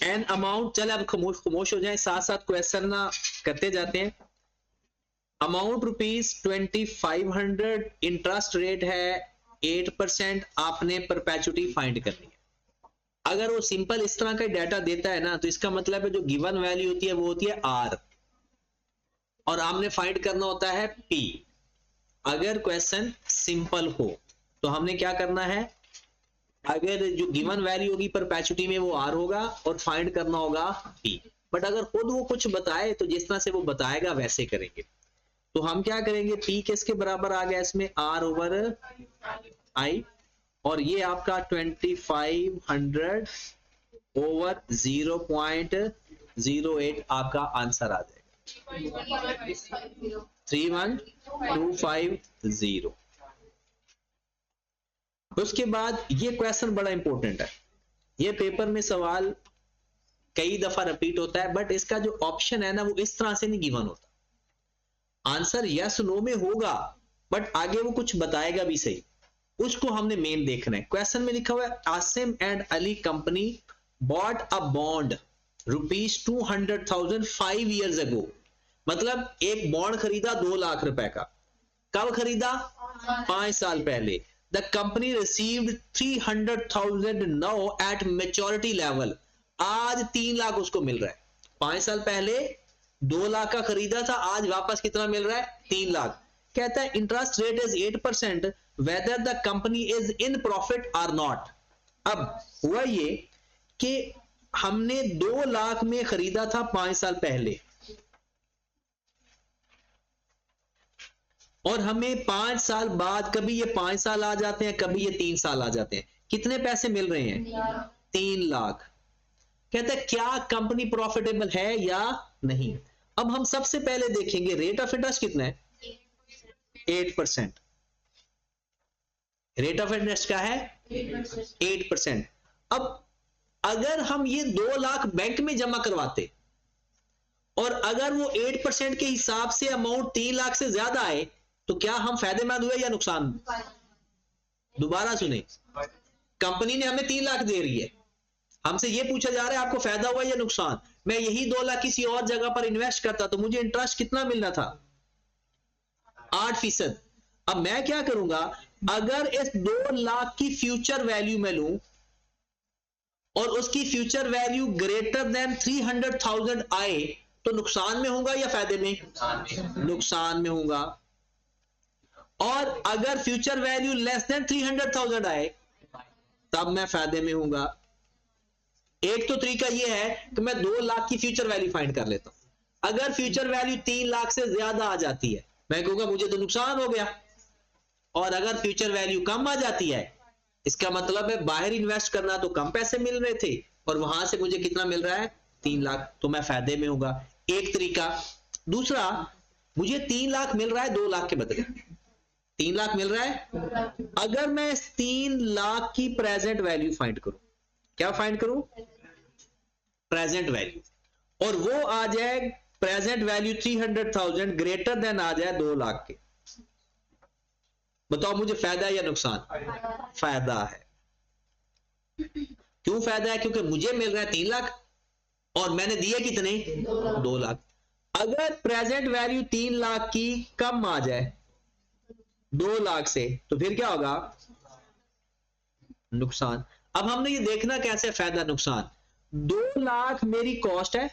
An amount, चले अब खामोश हो जाए, साथ साथ क्वेश्चन ना करते जाते हैं। अमाउंट रुपीज 2500, इंटरेस्ट रेट है 8%, आपने परपेचुटी फाइंड करनी है। अगर वो सिंपल इस तरह का डाटा देता है ना, तो इसका मतलब है जो गिवन वैल्यू होती है वो होती है आर, और हमने फाइंड करना होता है पी। अगर क्वेश्चन सिंपल हो तो हमने क्या करना है, अगर जो गिवन वैल्यू होगी परपेचुटी में वो आर होगा और फाइंड करना होगा पी। बट अगर खुद वो कुछ बताए तो जिस तरह से वो बताएगा वैसे करेंगे। तो हम क्या करेंगे, पी किसके बराबर आ गया इसमें, आर ओवर आई, और ये आपका 2500 ओवर 0.08 आपका आंसर आ जाएगा 31250। उसके बाद ये क्वेश्चन बड़ा इंपॉर्टेंट है, ये पेपर में सवाल कई दफा रिपीट होता है, बट इसका जो ऑप्शन है ना वो इस तरह से नहीं गिवन होता। आंसर यस नो में होगा बट आगे वो कुछ बताएगा भी सही, उसको हमने मेन देखना है। क्वेश्चन में लिखा हुआ है Asim and Ali company bought a bond ₹200,000 5 years ago, मतलब एक बॉन्ड खरीदा 2 लाख रुपए का। कब खरीदा? 5 साल पहले। The company received 300,000 now at maturity level, आज 3 लाख उसको मिल रहा है। 5 साल पहले 2 लाख का खरीदा था, आज वापस कितना मिल रहा है? 3 लाख। कहता है interest rate is 8%, whether the company is in profit or not. अब हुआ ये कि हमने 2 लाख में खरीदा था 5 साल पहले, और हमें 5 साल बाद, कभी ये 5 साल आ जाते हैं, कभी ये 3 साल आ जाते हैं, कितने पैसे मिल रहे हैं? 3 लाख। कहता है क्या कंपनी प्रॉफिटेबल है या नहीं। अब हम सबसे पहले देखेंगे रेट ऑफ इंटरेस्ट कितना है, 8%। रेट ऑफ इंटरेस्ट क्या है? 8%। अब अगर हम ये 2 लाख बैंक में जमा करवाते और अगर वो 8% के हिसाब से अमाउंट 3 लाख से ज्यादा आए तो क्या हम फायदेमंद हुए या नुकसान? दोबारा सुने, कंपनी ने हमें 3 लाख दे रही है, हमसे ये पूछा जा रहा है आपको फायदा हुआ या नुकसान। मैं यही 2 लाख किसी और जगह पर इन्वेस्ट करता तो मुझे इंटरेस्ट कितना मिलना था? 8%। अब मैं क्या करूंगा, अगर इस 2 लाख की फ्यूचर वैल्यू में लूं और उसकी फ्यूचर वैल्यू ग्रेटर देन 300,000 आए तो नुकसान में होगा या फायदे में? नुकसान में होगा। और अगर फ्यूचर वैल्यू लेस देन 300,000 आए तब मैं फायदे में हूंगा। एक तो तरीका यह है कि मैं 2 लाख की फ्यूचर वैल्यू फाइंड कर लेता हूं, अगर फ्यूचर वैल्यू 3 लाख से ज्यादा आ जाती है मैं कहूंगा मुझे तो नुकसान हो गया, और अगर फ्यूचर वैल्यू कम आ जाती है इसका मतलब है बाहर इन्वेस्ट करना तो कम पैसे मिल रहे थे और वहां से मुझे कितना मिल रहा है? 3 लाख, तो मैं फायदे में होगा। एक तरीका। दूसरा, मुझे 3 लाख मिल रहा है 2 लाख के बदले, 3 लाख मिल रहा है, अगर मैं इस 3 लाख की प्रेजेंट वैल्यू फाइंड करूं, क्या फाइंड करूं? प्रेजेंट वैल्यू, और वो आ जाए प्रेजेंट वैल्यू 300,000 ग्रेटर देन आ जाए 2 लाख के, बताओ मुझे फायदा है या नुकसान? फायदा है। क्यों फायदा है? क्योंकि मुझे मिल रहा है 3 लाख और मैंने दिए कितने? 2 लाख। अगर प्रेजेंट वैल्यू 3 लाख की कम आ जाए 2 लाख से तो फिर क्या होगा? नुकसान। अब हमने ये देखना कैसे फायदा नुकसान। 2 लाख मेरी कॉस्ट है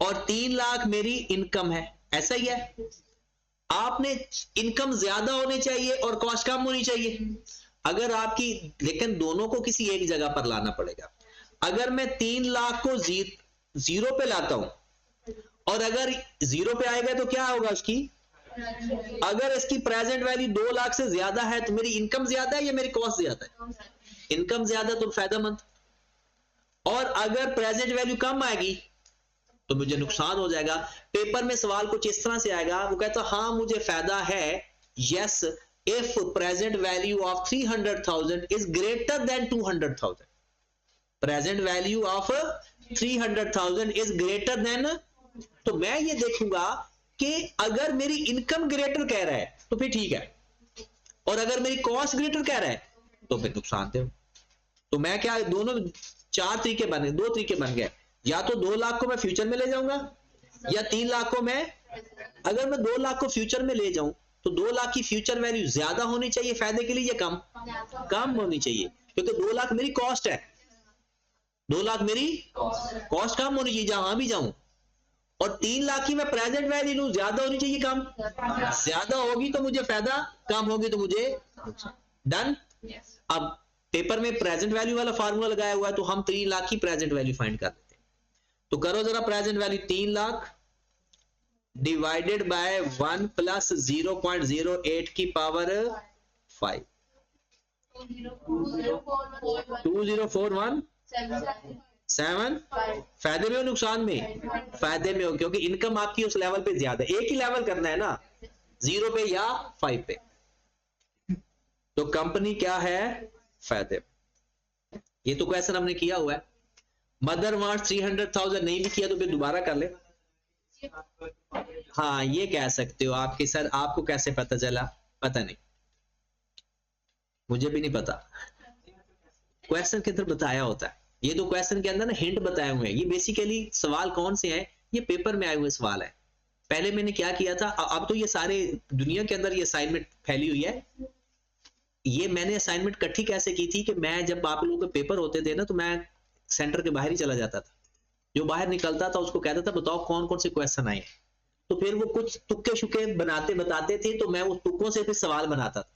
और 3 लाख मेरी इनकम है, ऐसा ही है। आपने इनकम ज्यादा होनी चाहिए और कॉस्ट कम होनी चाहिए अगर आपकी, लेकिन दोनों को किसी एक जगह पर लाना पड़ेगा। अगर मैं 3 लाख को जीरो पे लाता हूं और अगर 0 पे आएगा तो क्या होगा उसकी? अगर इसकी प्रेजेंट वैल्यू 2 लाख से ज्यादा है तो मेरी इनकम ज्यादा है या मेरी कॉस्ट ज्यादा है? इनकम ज्यादा, तो फायदेमंद। और अगर प्रेजेंट वैल्यू कम आएगी तो मुझे नुकसान हो जाएगा। पेपर में सवाल कुछ इस तरह से आएगा, वो कहता हां मुझे फायदा है, yes if present value of 300,000 is greater than 200,000, present value of 300,000 is greater than, तो मैं ये देखूंगा कि अगर मेरी इनकम ग्रेटर कह रहा है तो फिर ठीक है, और अगर मेरी कॉस्ट ग्रेटर कह रहा है तो फिर नुकसान दे। तो मैं क्या दोनों चार तरीके बन गए, दो तरीके बन गए, या तो 2 लाख को मैं फ्यूचर में ले जाऊंगा या 3 लाख को मैं, अगर मैं 2 लाख को फ्यूचर में ले जाऊं तो 2 लाख की फ्यूचर वैल्यू ज्यादा होनी चाहिए फायदे के लिए या कम? कम होनी चाहिए, क्योंकि 2 लाख मेरी कॉस्ट है, 2 लाख मेरी कॉस्ट कम होनी चाहिए जहां भी जाऊं, और 3 लाख की मैं प्रेजेंट वैल्यू लूं, ज्यादा होनी चाहिए कम? ज्यादा होगी तो मुझे फायदा, कम होगी तो मुझे डन। अब पेपर में प्रेजेंट वैल्यू वाला फार्मूला लगाया हुआ है, तो हम 3 लाख की प्रेजेंट वैल्यू फाइंड कर लेते हैं। तो करो जरा, present value 3 lakh divided by 1 plus 0.08 की पावर 5, 2041.7। फायदे में हो नुकसान में? फायदे में हो, क्योंकि इनकम आपकी उस लेवल पे ज्यादा, एक ही लेवल करना है ना, 0 पे या 5 पे। तो कंपनी क्या है? फायदे। ये तो क्वेश्चन हमने किया हुआ है। मदर वांट्स 300,000, नहीं भी किया तो फिर दोबारा कर ले। हाँ ये कह सकते हो आपके सर, आपको कैसे पता चला? पता नहीं, मुझे भी नहीं पता, क्वेश्चन के अंदर बताया होता है। ये तो क्वेश्चन के अंदर ना हिंट बताए हुए हैं। ये बेसिकली सवाल कौन से हैं? ये पेपर में आए हुए सवाल है। पहले मैंने क्या किया था, अब तो ये सारे दुनिया के अंदर ये असाइनमेंट फैली हुई है। ये मैंने असाइनमेंट इकट्ठी कैसे की थी कि मैं, जब आप लोगों के पेपर होते थे ना, तो मैं सेंटर के बाहर ही चला जाता था, जो बाहर निकलता था उसको कहता था बताओ कौन कौन से क्वेश्चन आए, तो फिर वो कुछ तुक्के शुक्के बनाते बताते थे, तो मैं उस तुक्कों से फिर सवाल बनाता था।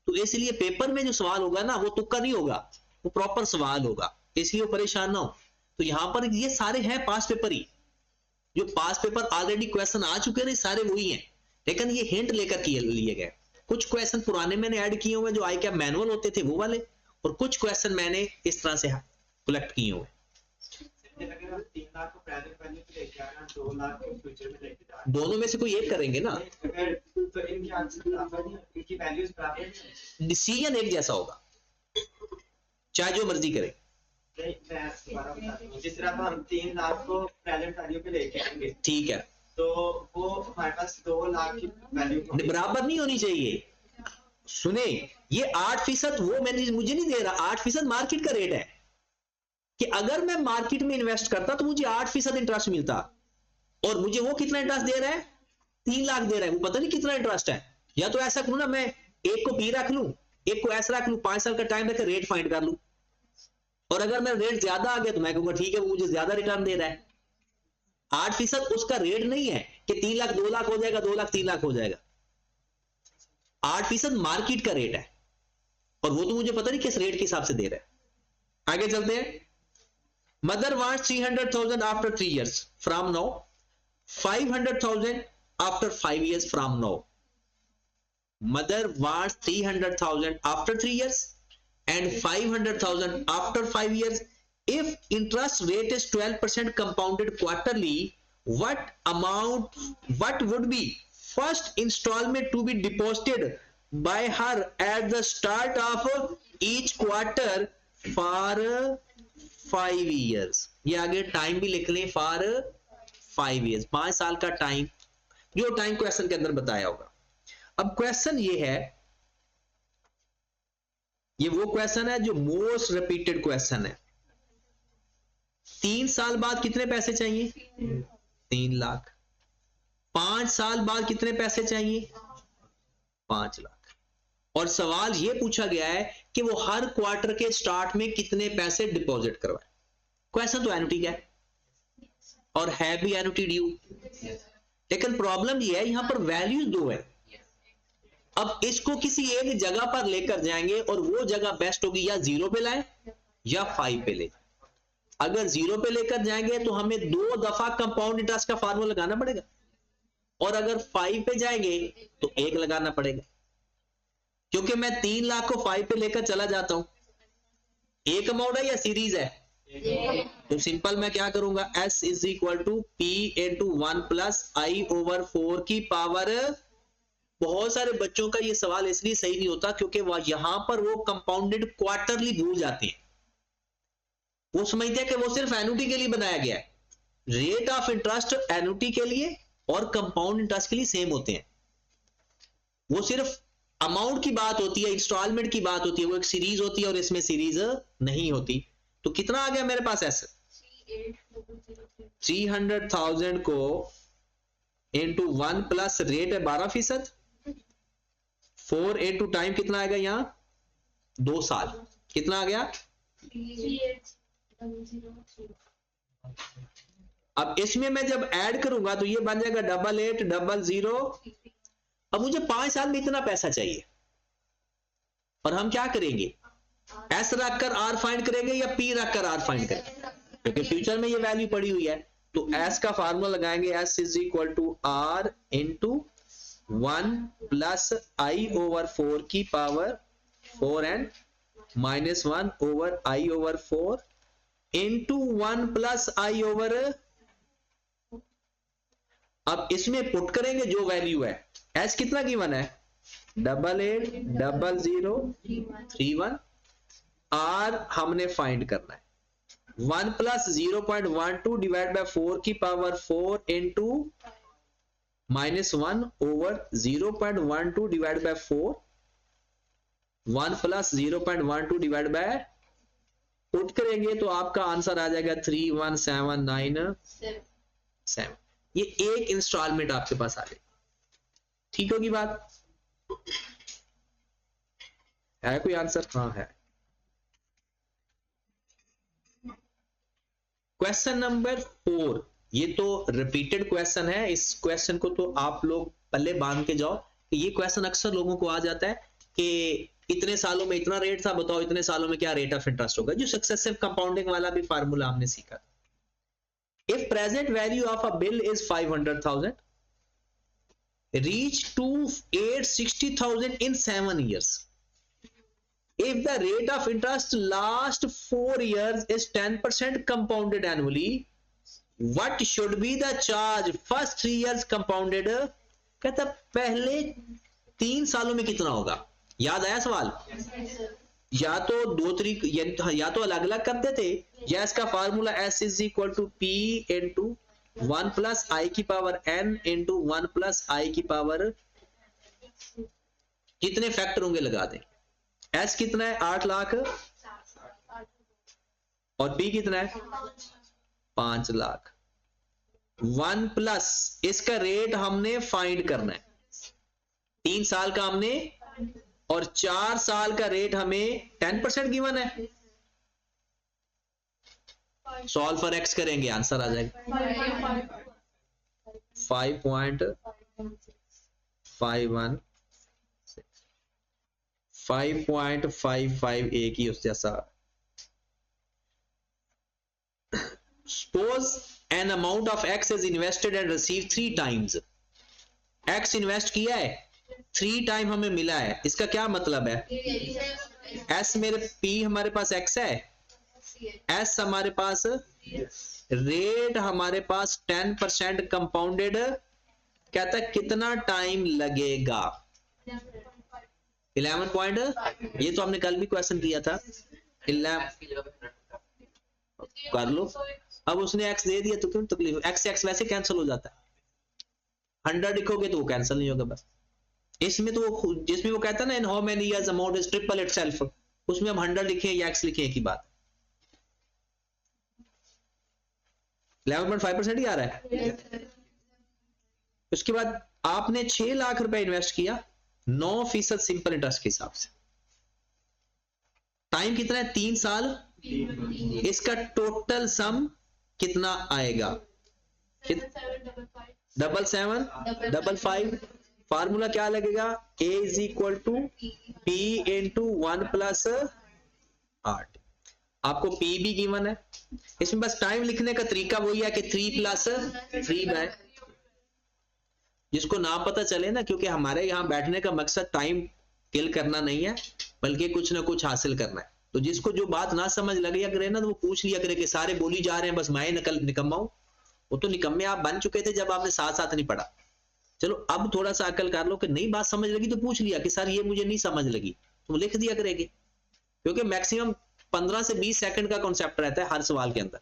तो इसलिए पेपर में जो सवाल होगा ना, वो तुक्का नहीं होगा, वो प्रॉपर सवाल होगा, इसलिए परेशान ना हो। तो यहां पर ये सारे हैं पास पेपर ही, जो पास पेपर ऑलरेडी क्वेश्चन आ चुके हैं सारे वही हैं, लेकिन ये हिंट लेकर लिए गए। कुछ क्वेश्चन पुराने मैंने ऐड किए हुए जो आई कैप मैनुअल होते थे वो वाले, और कुछ क्वेश्चन मैंने इस तरह से कलेक्ट किए हुए। 3 लाख को प्रेजेंट वैल्यू पे लेके आना, 2 लाख को फ्यूचर में लेके जाना, दोनों में से कोई एक करेंगे ना, तो इनके आंसर बराबर नहीं, इनकी वैल्यूज बराबर नहीं, डिसीजन एक जैसा होगा, चाहे जो मर्जी करे। जिस तरह हम 3 लाख को प्रेजेंट वैल्यू पे लेके आएंगे, ठीक है, तो वो हमारे पास 2 लाख की वैल्यू बराबर नहीं होनी चाहिए। सुने, ये 8% वो मैंने, मुझे नहीं दे रहा, 8% मार्केट का रेट है, कि अगर मैं मार्केट में इन्वेस्ट करता तो मुझे 8% इंटरेस्ट मिलता, और मुझे वो कितना इंटरेस्ट दे रहा है? 3 लाख दे रहा है, वो पता नहीं कितना इंटरेस्ट है। या तो ऐसा करूं ना, मैं एक को पी रख लूं, एक को ऐसा रख लूं, 5 साल का टाइम लेकर रेट फाइंड कर लूं, और अगर मेरा रेट ज्यादा आ गया तो मैं कहूंगा ठीक है, वो मुझे ज्यादा रिटर्न दे रहा है। 8% उसका रेट नहीं है कि 3 लाख 2 लाख हो जाएगा, 2 लाख 3 लाख हो जाएगा। 8% मार्केट का रेट है, और वो तो मुझे पता नहीं किस रेट के हिसाब से दे रहा है। आगे चलते हैं। Mother wants 300,000 after 3 years from now, 500,000 after 5 years from now. Mother wants 300,000 after 3 years and 500,000 after 5 years. If interest rate is 12% compounded quarterly, what would be first installment to be deposited by her at the start of each quarter for 5 years? ये आगे time भी लिख लें, for 5 years, 5 साल का time, जो time question के अंदर बताया होगा। अब क्वेश्चन ये है, ये वो क्वेश्चन है जो मोस्ट रिपीटेड क्वेश्चन है। 3 साल बाद कितने पैसे चाहिए? 3 लाख। 5 साल बाद कितने पैसे चाहिए? 5 लाख। और सवाल ये पूछा गया है कि वो हर क्वार्टर के स्टार्ट में कितने पैसे डिपॉजिट करवाए। क्वेश्चन तो एनुटी का है, और है भी एनुटी ड्यू, लेकिन प्रॉब्लम ये है यहां पर वैल्यूज दो है। अब इसको किसी एक जगह पर लेकर जाएंगे, और वो जगह बेस्ट होगी या 0 पे लाए या 5 पे ले। अगर 0 पे लेकर जाएंगे तो हमें 2 दफा कंपाउंड इंटरेस्ट का फार्मूला लगाना पड़ेगा, और अगर 5 पे जाएंगे तो 1 लगाना पड़ेगा, क्योंकि मैं 3 लाख को 5 पे लेकर चला जाता हूं। एक अमाउंट है या सीरीज है? तो सिंपल मैं क्या करूंगा, S is equal to P into 1 plus I over 4 की पावर। बहुत सारे बच्चों का ये सवाल इसलिए सही नहीं होता क्योंकि वह यहां पर वो कंपाउंडेड क्वार्टरली भूल जाते हैं। वो समझते हैं कि वो सिर्फ एनुटी के लिए बनाया गया है। रेट ऑफ इंटरेस्ट एनुटी के लिए और कंपाउंड इंटरेस्ट के लिए सेम होते हैं। वो सिर्फ अमाउंट की बात होती है, इंस्टॉलमेंट की बात होती है, वो एक सीरीज होती है और इसमें सीरीज नहीं होती। तो कितना आ गया मेरे पास एस? 300,000 को इंटू 1 प्लस रेट है 12%, 4 इंटू टाइम कितना आएगा यहाँ? 2 साल। कितना आ गया? अब इसमें मैं जब ऐड करूंगा तो ये बन जाएगा 8800। अब मुझे 5 साल में इतना पैसा चाहिए, और हम क्या करेंगे? एस रखकर आर फाइंड करेंगे या पी रखकर आर फाइंड करेंगे? क्योंकि फ्यूचर में ये वैल्यू पड़ी हुई है, तो एस का फार्मूला लगाएंगे, S is equal to are into 1 plus I over 4 की power 4 and minus 1 over I over 4 into 1 plus I over. अब इसमें पुट करेंगे जो वैल्यू है। एस कितना गिवन है? 880031। आर हमने फाइंड करना है 1 प्लस 0.12 डिवाइड बाय 4 की power 4 into minus 1 over 0.12 divide by 4, 1 plus 0.12 divide by, put करेंगे तो आपका आंसर आ जाएगा 31797। ये एक इंस्टॉलमेंट आपके पास आ गई। ठीक होगी बात? है कोई आंसर? हाँ है। क्वेश्चन नंबर 4, ये तो रिपीटेड क्वेश्चन है। इस क्वेश्चन को तो आप लोग पहले बांध के जाओ कि ये क्वेश्चन अक्सर लोगों को आ जाता है कि इतने सालों में इतना रेट था, बताओ इतने सालों में क्या रेट ऑफ इंटरेस्ट होगा। जो सक्सेसिव कंपाउंडिंग वाला भी फार्मूला हमने सीखा। If present value of a bill is 500,000, reach to 860,000 in 7 years. If the rate of interest last 4 years is 10% compounded annually, what should be the charge first 3 years compounded? कहता पहले 3 सालों में कितना होगा? याद आया सवाल? या तो दो तरीके, या तो अलग अलग कर देते, या इसका formula S is equal to P into 1 plus i की power n into 1 plus i की पावर, कितने फैक्टर होंगे लगा दें। S कितना है? 8 लाख, और P कितना है? 5 लाख। 1 प्लस इसका रेट हमने फाइंड करना है, 3 साल का हमने, और 4 साल का रेट हमें 10% गिवन है। सॉल्व फॉर एक्स करेंगे, आंसर आ जाएगा 5.516, 5.55 एक ही उस जैसा। Suppose an amount of x is invested and received 3 times. x invest किया है, 3 टाइम हमें मिला है। इसका क्या मतलब है? s मेरे p हमारे पास x है, s हमारे पास, रेट हमारे पास 10% कंपाउंडेड। कहता है कितना टाइम लगेगा? 11 पॉइंट, ये तो हमने कल भी क्वेश्चन किया था। 11 कर लो। अब उसने x दे दिया तो क्यों तकलीफ? x वैसे कैंसिल हो जाता है, 100 लिखोगे तो वो कैंसिल नहीं होगा बस। इसमें तो जिसमें वो कहता है ना in how many years amount is triple itself, उसमें हम 100 लिखें या x लिखें एक ही बात। 11.5% ही आ रहा है। उसके बाद आपने 6 लाख रुपए इन्वेस्ट किया 9% सिंपल इंटरेस्ट के हिसाब से। टाइम कितना है? 3 साल। इसका टोटल सम कितना आएगा? 77555। फार्मूला क्या लगेगा? a is equal to p into 1 plus 8। आपको p भी गिवन है, इसमें बस टाइम लिखने का तरीका वही है कि 3 प्लस 3 बाय, जिसको ना पता चले ना, क्योंकि हमारे यहाँ बैठने का मकसद टाइम किल करना नहीं है बल्कि कुछ ना कुछ हासिल करना है। तो जिसको जो बात ना समझ लगे करे ना, तो वो पूछ लिया करे कि सारे बोली जा रहे हैं बस मैं निकम्मा हूं। वो तो निकम्मे आप बन चुके थे जब आपने साथ साथ नहीं पढ़ा। चलो अब थोड़ा सा अकल कर लो कि नहीं बात समझ लगी तो पूछ लिया कि सर ये मुझे नहीं समझ लगी, तो लिख दिया करेंगे, क्योंकि मैक्सिमम 15 से 20 सेकंड का कॉन्सेप्ट रहता है हर सवाल के अंदर।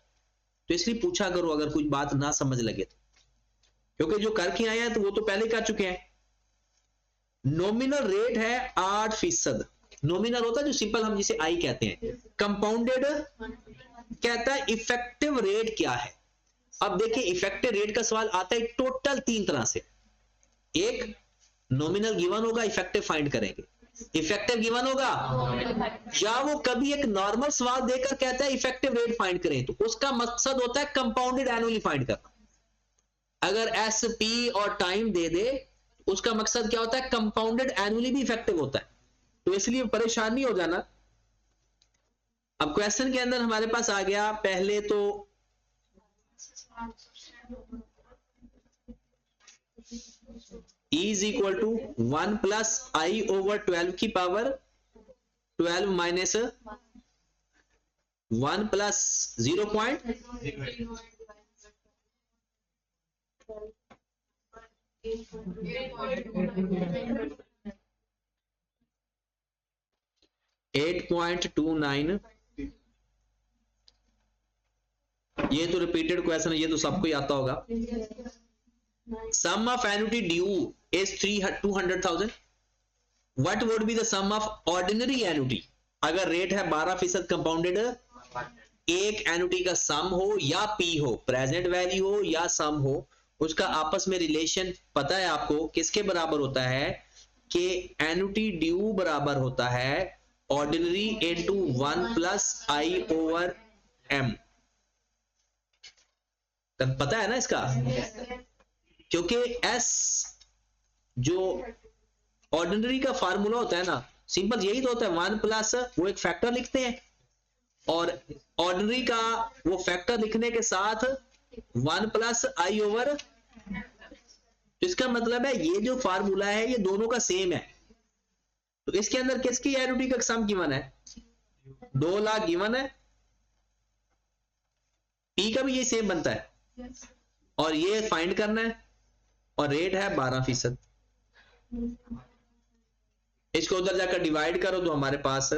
तो इसलिए पूछा करो अगर कुछ बात ना समझ लगे तो, क्योंकि जो करके आए हैं तो वो तो पहले कर चुके हैं। नॉमिनल रेट है 8%। नॉमिनल होता है जो सिंपल हम जिसे आई कहते हैं, कंपाउंडेड कहता है इफेक्टिव रेट क्या है। अब देखिए इफेक्टिव रेट का सवाल आता है टोटल 3 तरह से। एक नॉमिनल गिवन होगा, इफेक्टिव फाइंड करेंगे। इफेक्टिव गिवन होगा, या वो कभी एक नॉर्मल सवाल देकर कहता है इफेक्टिव रेट फाइंड करें, तो उसका मकसद होता है कंपाउंडेड एनुअली फाइंड करना। अगर एस पी और टाइम दे दे, उसका मकसद क्या होता है, कंपाउंडेड एनुअली भी इफेक्टिव होता है। तो इसलिए परेशान नहीं हो जाना। अब क्वेश्चन के अंदर हमारे पास आ गया, पहले तो E is equal to 1 plus I over 12 की पावर 12 माइनस 1 प्लस 0.8.29। ये तो रिपीटेड क्वेश्चन है, ये तो सबको ही आता होगा। Sum of annuity due is 200,000. What would be the sum of ordinary annuity? अगर रेट है 12% कंपाउंडेड, एक एनुटी का सम हो या पी हो, प्रेजेंट वैल्यू हो या सम हो, उसका आपस में रिलेशन पता है आपको, किसके बराबर होता है कि एनुटी ड्यू बराबर होता है ordinary into 1 plus I over M. पता है ना इसका, क्योंकि एस जो ऑर्डिनरी का फार्मूला होता है ना, सिंपल यही तो होता है, 1 प्लस वो एक फैक्टर लिखते हैं, और ऑर्डिनरी का वो फैक्टर लिखने के साथ 1 प्लस आई ओवर। इसका मतलब है ये जो फार्मूला है ये दोनों का सेम है। तो इसके अंदर किसकी एनुटी का सम गिवन है, 2 लाख गिवन है, पी का भी ये सेम बनता है, और ये फाइंड करना है, और रेट है 12%। इसको उधर जाकर डिवाइड करो तो हमारे पास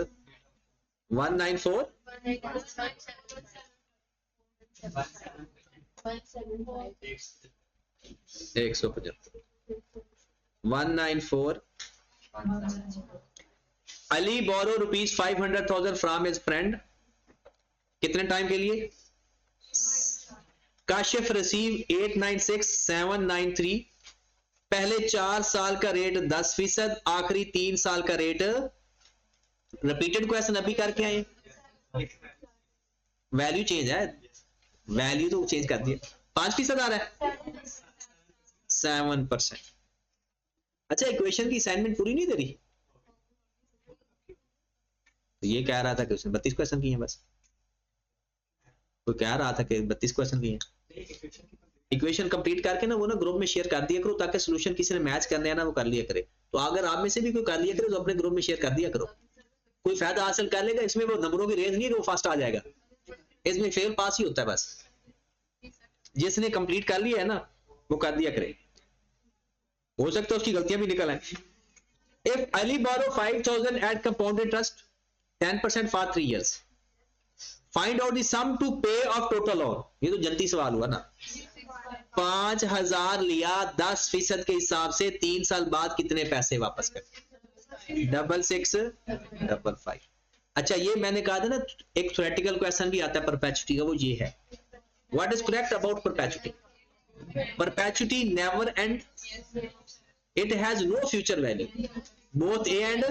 194 194। अली बोरो रुपीज 500,000 फ्रॉम हिज फ्रेंड, कितने टाइम के लिए। काशिफ रिसीव 896,793। पहले 4 साल का रेट 10%, आखिरी 3 साल का रेट, रिपीटेड क्वेश्चन अभी करके आए, वैल्यू चेंज है, वैल्यू तो चेंज कर दिया, 5% आ रहा है, 7%। अच्छा, इक्वेशन की असाइनमेंट पूरी नहीं दे रही, तो ये कह रहा था कि उसने 32 क्वेश्चन किए हैं, बस कोई कह रहा था कि 32 क्वेश्चन किए हैं। इक्वेशन कंप्लीट करके ना वो ना ग्रुप में शेयर कर दिया करो, ताकि सॉल्यूशन किसी ने मैच करने है ना वो कर लिया करे। तो अगर आप में से भी कोई कर लिया करे तो अपने ग्रुप में शेयर कर दिया करो, कोई फायदा हासिल कर लेगा। इसमें वो नंबरों की रेंज नहीं है, वो फास्ट आ जाएगा, इसमें फेल पास ही होता है बस। जिसने कंप्लीट कर लिया है ना वो कर दिया करे, हो सकता है उसकी गलतियां भी निकल आए। If Ali borrow 5,000 at compound interest 10% for 3 years, find out the sum to pay off total loan. ये तो जल्दी सवाल हुआ ना, 5,000 लिया 10% के हिसाब से, 3 साल बाद कितने पैसे वापस कर, 6655। अच्छा, ये मैंने कहा था ना एक थ्योरेटिकल क्वेश्चन भी आता है परपेचुटी का, वो ये है, what is correct about perpetuity. Perpetuity never end, it has no future value, both A and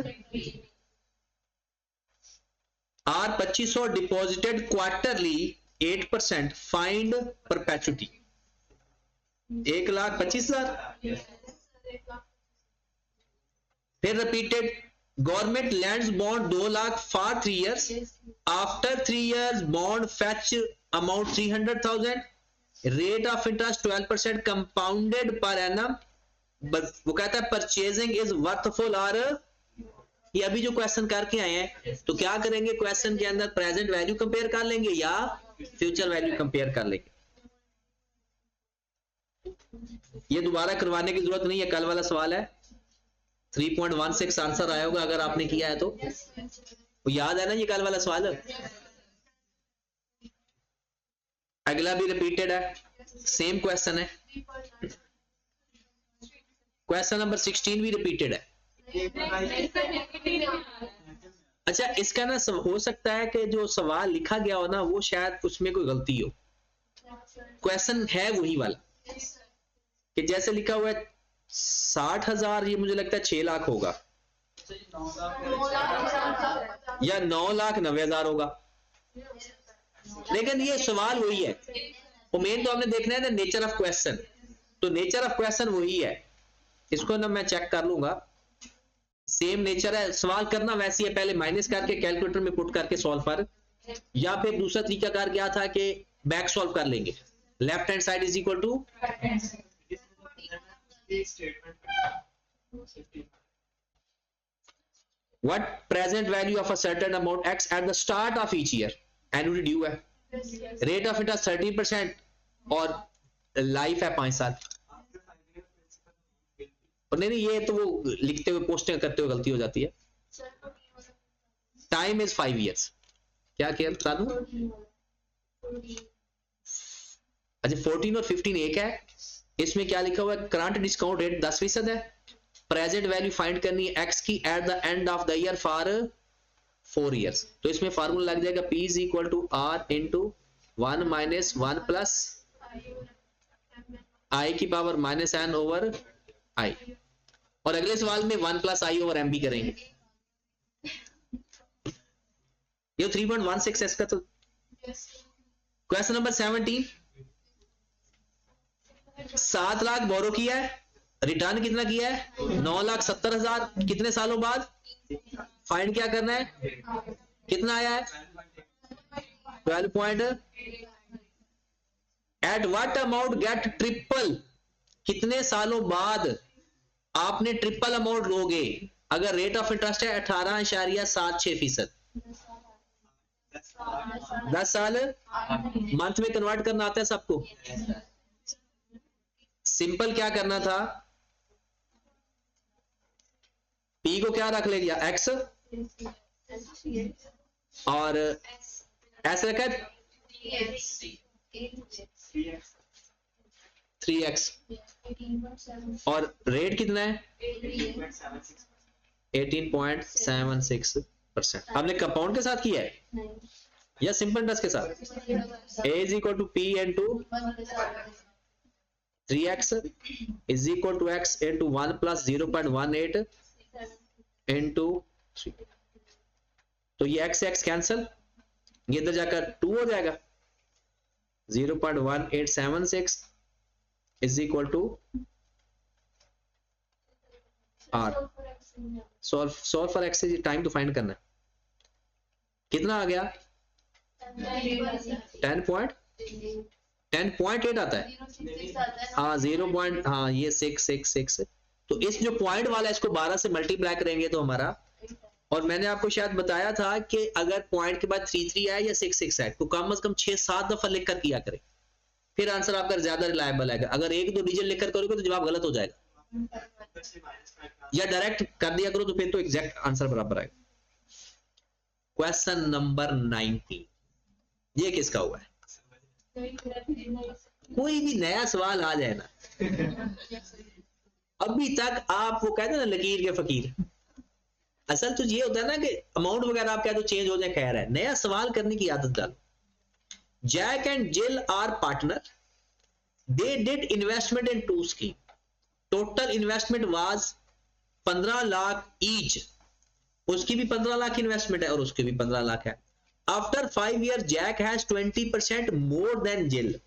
R 2500 deposited quarterly 8%, find perpetuity 1,25,000। फिर repeated, government lends bond 2 lakh for 3 years, after 3 years bond fetch amount 300,000, rate of interest 12%, compounded per annum. वो कहता है purchasing is worthful और, ये अभी जो question करके आए हैं, तो क्या करेंगे क्वेश्चन के अंदर, प्रेजेंट वैल्यू कंपेयर कर लेंगे या फ्यूचर वैल्यू कंपेयर कर लेंगे। ये दोबारा करवाने की जरूरत नहीं है, कल वाला सवाल है, 3.16 आंसर आया होगा अगर आपने किया है तो याद है ना, ये कल वाला सवाल है। अगला भी रिपीटेड है, सेम क्वेश्चन है, क्वेश्चन नंबर 16 भी रिपीटेड है। अच्छा इसका ना हो सकता है कि जो सवाल लिखा गया हो ना वो शायद उसमें कोई गलती हो, क्वेश्चन है वही वाला कि जैसे लिखा हुआ है 60,000, ये मुझे लगता है 6 लाख होगा या 9,90,000 होगा, लेकिन ये सवाल वही है। वो मेन तो हमने देखना है ना नेचर ऑफ क्वेश्चन, तो नेचर ऑफ क्वेश्चन वही है। इसको ना मैं चेक कर लूंगा, सेम नेचर है, सवाल करना वैसी है, पहले माइनस करके कैलकुलेटर में पुट करके सॉल्व कर, या फिर दूसरा तरीका कार क्या था कि बैक सॉल्व कर लेंगे, left hand side is equal to what present value of a certain amount x at the start of each year, annuity due है, rate of interest 30% और लाइफ है 5 साल। और नहीं ये तो वो लिखते हुए पोस्टिंग करते हुए गलती हो जाती है। Time is 5 years। क्या किया बता दूं? अच्छा 14 और 15 एक है, इसमें क्या लिखा हुआ है, करंट डिस्काउंट रेट 10% है, प्रेजेंट वैल्यू फाइंड करनी है एक्स की at the end of the year for 4 years। तो इसमें फार्मूला लग जाएगा P is equal to are into 1 minus 1 plus i की power minus n over i, और अगले सवाल में 1 प्लस आई ओवर एम भी करेंगे। ये 3.16 इसका तो क्वेश्चन नंबर 17, 7 लाख बोरो किया है, रिटर्न कितना किया है 9,70,000, कितने सालों बाद, फाइंड क्या करना है, कितना आया है 12 at what amount get triple, कितने सालों बाद आपने ट्रिपल अमाउंट लोगे अगर रेट ऑफ इंटरेस्ट है 18.76%, 10 साल, मंथ में कन्वर्ट करना आता है सबको, सिंपल क्या करना था, P को क्या रख लेगा x और S रखा है 3x और रेट कितना है 18.76%। हमने कंपाउंड के साथ किया है या सिंपल इंटरेस्ट के साथ, A is equal to P into 3x is equal to x into 1 plus 0.18 into 3, तो ये x कैंसल, ये इधर जाकर 2 हो जाएगा, 0.1876 is equal to r, solve for x, time तो फाइंड करना है, कितना आ गया 10.8 आता है, हाँ 0. हाँ ये 666, तो इस जो पॉइंट वाला है इसको 12 से मल्टीप्लाई करेंगे तो हमारा, और मैंने आपको शायद बताया था कि अगर पॉइंट के बाद 33 आए या 66 आए तो कम से कम 6-7 दफा लिखकर किया करें, फिर आंसर आपका ज्यादा रिलायबल आएगा। अगर 1-2 डिजिट लिखकर करोगे तो जवाब गलत हो जाएगा, या डायरेक्ट कर दिया करो तो फिर तो एग्जैक्ट आंसर बराबर आएगा। क्वेश्चन नंबर 19, ये किसका हुआ है, कोई भी नया सवाल आ जाए ना, अभी तक आप वो कहते हैं ना लकीर के फकीर, असल तो ये होता है ना कि अमाउंट वगैरह आप कहते हो चेंज हो जाए, खैर है, नया सवाल करने की आदत डालो। Jack and Jill are partner, they did investment in 2 scheme, total investment was 15 lakh each, उसकी भी 15 लाख इन्वेस्टमेंट है और उसकी भी 15 लाख है। After 5 years Jack has 20% more than Jill,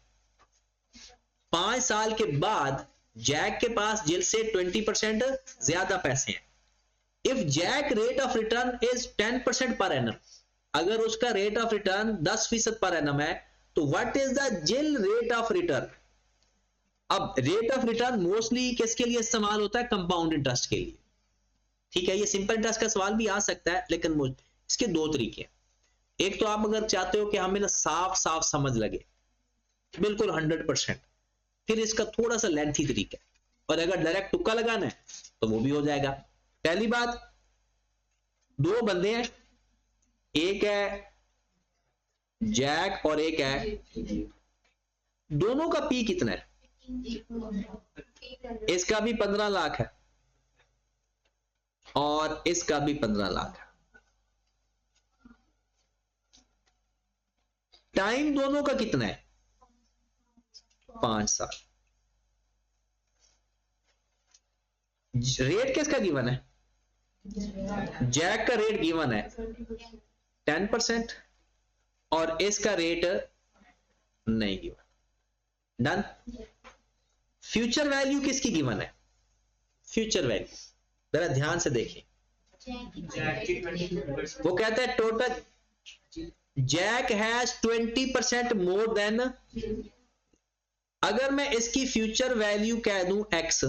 5 साल के बाद जैक के पास जिल से 20% ज्यादा पैसे हैं। If Jack rate of return is 10% per annum, अगर उसका rate of return 10% per annum है तो व्हाट इज द जिल रेट ऑफ रिटर्न। अब रेट ऑफ रिटर्न मोस्टली किसके लिए इस्तेमाल होता है, कंपाउंड इंटरेस्ट के लिए, ठीक है। ये सिंपल इंटरेस्ट का सवाल भी आ सकता है, लेकिन इसके 2 तरीके हैं। एक तो आप अगर चाहते हो कि हमें ना साफ साफ समझ लगे बिल्कुल 100%, फिर इसका थोड़ा सा लेंथी तरीका है, और अगर डायरेक्ट तुक्का लगाना है तो वो भी हो जाएगा। पहली बात, 2 बंदे हैं, एक है जैक और एक है, दोनों का पी कितना है, इसका भी 15 लाख है और इसका भी 15 लाख है। टाइम दोनों का कितना है? 5 साल। रेट किसका गिवन है? जैक का रेट गिवन है 10% और इसका रेट नहीं गिवन। डन। फ्यूचर वैल्यू किसकी गिवन है? फ्यूचर वैल्यू जरा ध्यान से देखें। वो कहता है total Jack has 20% more than. अगर मैं इसकी फ्यूचर वैल्यू कह दूं x,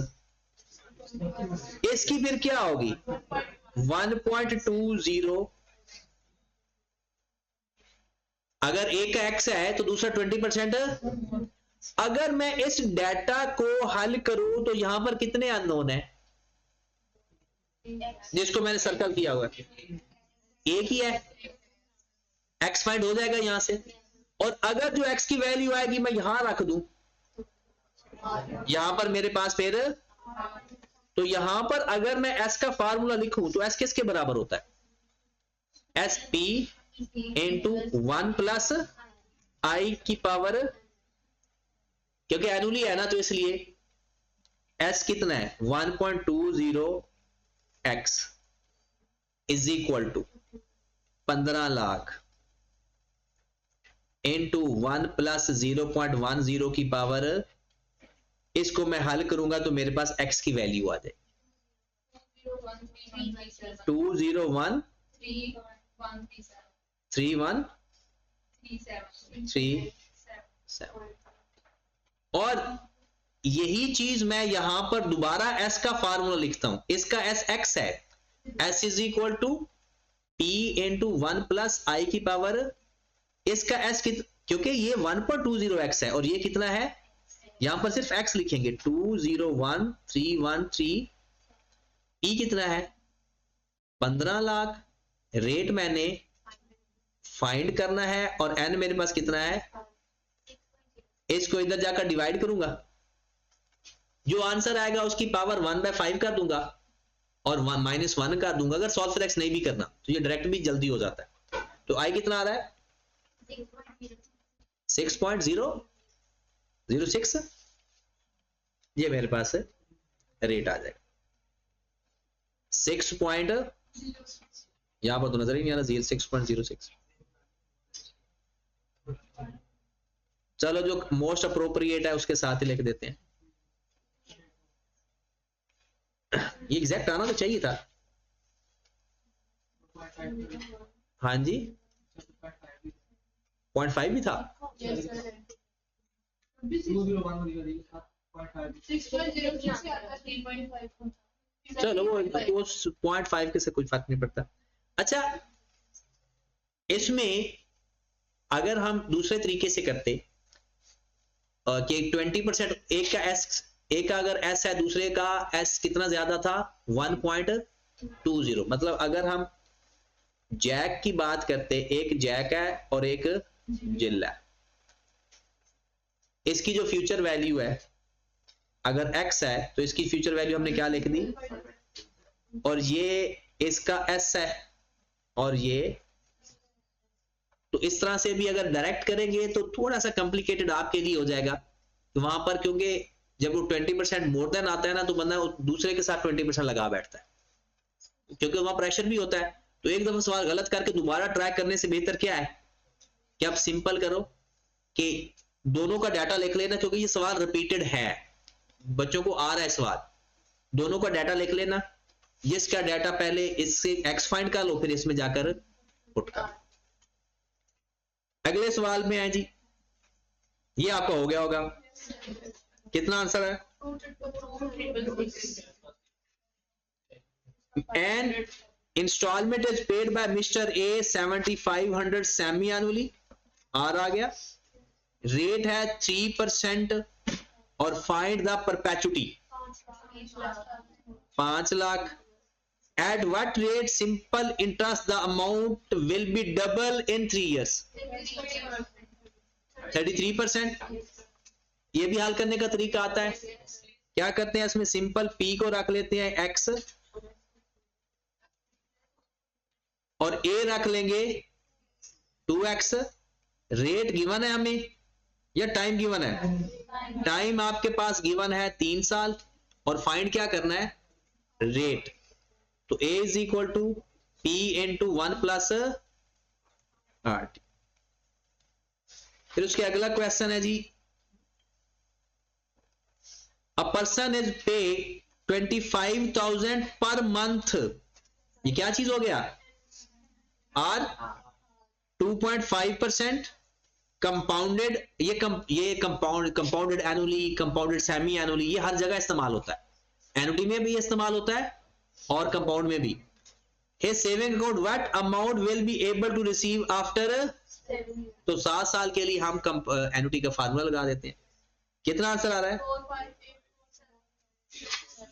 इसकी फिर क्या होगी? 1.20। अगर एक का x है तो दूसरा 20%। अगर मैं इस डेटा को हल करूं तो यहां पर कितने अननोन है जिसको मैंने सर्कल किया हुआ है? एक ही है। x फाइंड हो जाएगा यहां से। और अगर जो x की वैल्यू आएगी मैं यहां रख दूं, यहां पर मेरे पास फिर, तो यहां पर अगर मैं s का फार्मूला लिखूं तो s किसके बराबर होता है? sp इंटू 1 प्लस आई की पावर, क्योंकि एनुअली है ना तो इसलिए s कितना है? 1.20x is equal to 15 lakh into 1 plus 0.10 की पावर। इसको मैं हल करूंगा तो मेरे पास x की वैल्यू आ जाएगी 2013137। और यही चीज मैं यहां पर दोबारा s का फार्मूला लिखता हूं। इसका s x है, s is equal to p into 1 plus i की पावर। इसका s क्योंकि ये 1.20x है और ये कितना है? यहां पर सिर्फ x लिखेंगे 201313। e कितना है? 15 लाख। रेट मैंने फाइंड करना है और n मेरे पास कितना है? इसको इधर जाकर डिवाइड करूंगा, जो आंसर आएगा उसकी पावर 1/5 कर दूंगा और -1 कर दूंगा। अगर सॉल्व फॉर x नहीं भी करना तो ये डायरेक्ट भी जल्दी हो जाता है। तो i कितना आ रहा है? 6.006। ये मेरे पास है, रेट आ जाएगा 6 पॉइंट, यहां पर तो नजर ही नहीं आ रहा 6.06। चलो जो मोस्ट अप्रोप्रिएट है उसके साथ ही लिख देते हैं। ये एग्जैक्ट आना तो चाहिए था। हाँ जी 0.5 भी था। चलो वो 0.5 के से कोई फर्क नहीं पड़ता। अच्छा, इसमें अगर हम दूसरे तरीके से करते कि 20% एक का s, एक का अगर s है दूसरे का s कितना ज्यादा था? 1.20। मतलब अगर हम जैक की बात करते, एक जैक है और एक जिल है, इसकी जो फ्यूचर वैल्यू है अगर x है तो इसकी फ्यूचर वैल्यू हमने क्या लिख दी? और ये इसका s है और ये, तो इस तरह से भी अगर डायरेक्ट करेंगे तो थोड़ा सा कॉम्प्लिकेटेड आपके लिए हो जाएगा। तो वहां पर क्योंकि जब वो 20% मोर देन आता है ना तो बंदा दूसरे के साथ 20% लगा बैठता है, क्योंकि वहां प्रेशर भी होता है। तो एक दफा सवाल गलत करके दोबारा ट्राई करने से बेहतर क्या है कि आप सिंपल करो कि दोनों का डाटा लिख लेना, क्योंकि ये सवाल रिपीटेड है, बच्चों को आ रहा है सवाल। दोनों का डाटा लिख लेना, इसका डाटा पहले इससे एक्स फाइंड कर लो, फिर इसमें जाकर पुट कर। अगले सवाल में है जी, ये आपका हो गया होगा। कितना आंसर है? And instalment is paid by mister A 7500 semi annually, R आ गया। रेट है 3% और find the perpetuity 5 lakh. At what rate simple interest the amount will be double in 3 years? 33%। ये भी हल करने का तरीका आता है। क्या करते हैं इसमें? सिंपल p को रख लेते हैं x और a रख लेंगे 2x रेट गिवन है हमें या टाइम गिवन है? टाइम आपके पास गिवन है 3 साल और फाइंड क्या करना है? रेट। तो a is equal to p into 1 plus RT। फिर उसके अगला क्वेश्चन है जी, अ पर्सन इज पे 25,000 पर मंथ। ये क्या चीज हो गया? R 2.5% compounded. ये compounded annually, compounded semi annually, ये हर जगह इस्तेमाल होता है। एनुटी में भी इस्तेमाल होता है और कंपाउंड में भी। His saving account, what amount will be able to receive after? तो 7 साल के लिए हम एनुटी का फार्मूला लगा देते हैं। कितना आंसर आ रहा है?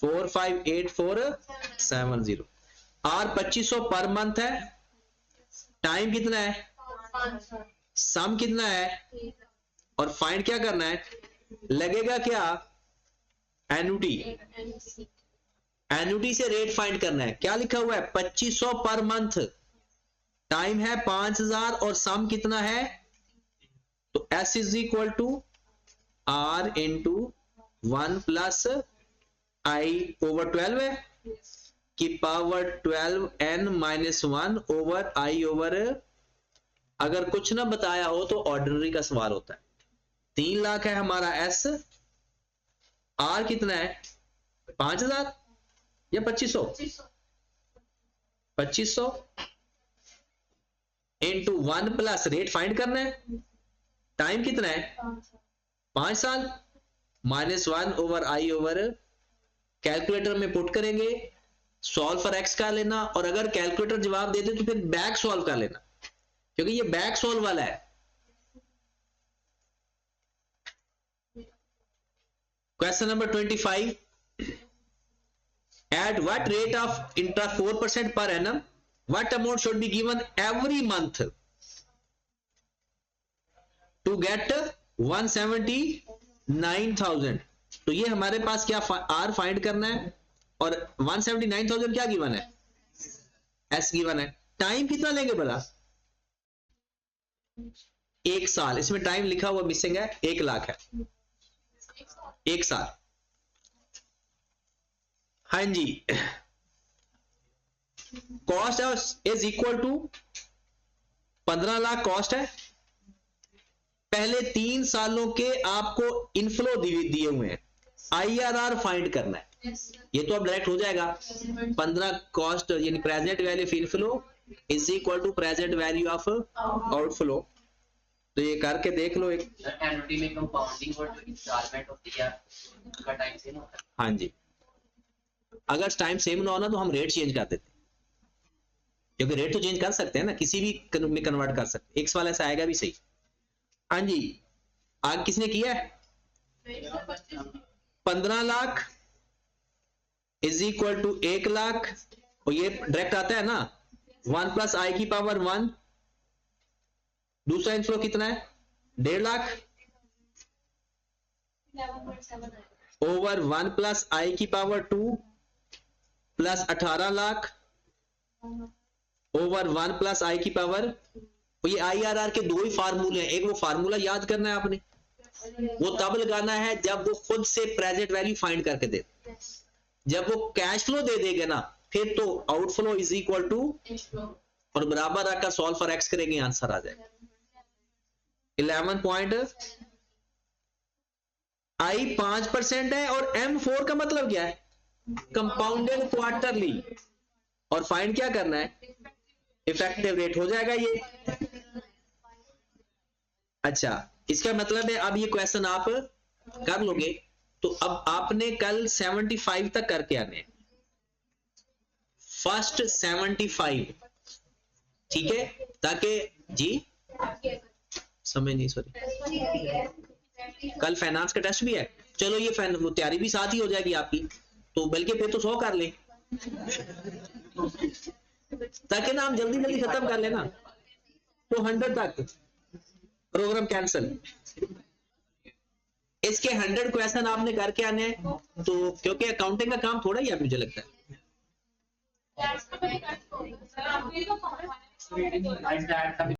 458470। R 2500 पर मंथ है। टाइम कितना है? सम कितना है? और फाइंड क्या करना है? लगेगा क्या? एनुटी। एनुटी से रेट फाइंड करना है। क्या लिखा हुआ है? 2500 पर मंथ, टाइम है 5000 और सम कितना है? तो S is equal to R into 1 plus I over 12 है कि power 12n minus 1 over I over. अगर कुछ ना बताया हो तो ऑर्डिनरी का सवाल होता है। 3 लाख है हमारा S। R कितना है? 5000 या 2500? 2500 इंटू 1 प्लस रेट फाइंड करना है। टाइम कितना है? 5 साल minus 1 over I over. Calculator में पुट करेंगे, सॉल्व फॉर एक्स कर लेना, और अगर कैलकुलेटर जवाब दे दे तो फिर बैक सॉल्व कर लेना, क्योंकि ये बैक सॉल्व वाला है। Question number 25, at what rate of interest 4% per annum, what amount should be given every month to get 179,000? तो ये हमारे पास क्या R फाइंड करना है, और 179,000 क्या गिवन है? S गिवन है। टाइम कितना लेंगे भला? 1 साल। इसमें टाइम लिखा हुआ मिसिंग है, 1 लाख है। 1 साल। हाँ जी। Cost is equal to 15 lakh cost है। पहले 3 सालों के आपको इनफ्लो दिए हुए हैं, IRR फाइंड करना है। ये तो अब डायरेक्ट हो जाएगा। 15 कॉस्ट यानी present value of inflow is equal to present value of outflow. तो ये करके देख लो। एक एनुटी में कंपाउंडिंग और इंस्टॉलमेंट होती है, उसका टाइम सेम होता है। हाँ जी, अगर टाइम सेम ना होना तो हम रेट चेंज कर देते, क्योंकि रेट तो चेंज कर सकते हैं ना, किसी भी में कन्वर्ट कर सकते। एक सवाल ऐसा आएगा भी सही। हाँ जी, आगे किसने किया है? 15 lakh is equal to 1 lakh, और ये डायरेक्ट आता है ना 1 प्लस I की पावर 1। दूसरा इनफ्लो कितना है? 1.5 लाख ओवर 1 प्लस I की power 2 plus 18 lakh over 1 plus I की पावर। ये IRR के 2 ही फार्मूले हैं। एक वो फार्मूला याद करना है आपने, वो तब लगाना है जब वो खुद से प्रेजेंट वैल्यू फाइंड करके दे। जब वो कैश फ्लो दे देगा ना, फिर तो आउटफ्लो इज इक्वल टू, और बराबर रखकर सॉल्व फॉर एक्स करेंगे, आंसर आ जाएगा 11 पॉइंट। I 5% है और M4 का मतलब क्या है? Compounded quarterly. और फाइंड क्या करना है? इफेक्टिव रेट हो जाएगा ये। अच्छा, इसका मतलब है अब ये क्वेश्चन आप कर लोगे तो अब आपने कल 75 तक करके आने, फर्स्ट 75, ठीक है, ताकि जी समझ नहीं, सॉरी, कल फाइनेंस का टेस्ट भी है। चलो ये तैयारी भी साथ ही हो जाएगी आपकी, तो बल्कि फिर तो 100 कर ले ताकि ना हम जल्दी जल्दी खत्म कर लेना, तो 100 तक प्रोग्राम कैंसिल। इसके 100 क्वेश्चन आपने करके आने हैं, तो क्योंकि अकाउंटिंग का काम थोड़ा ही है मुझे लगता है।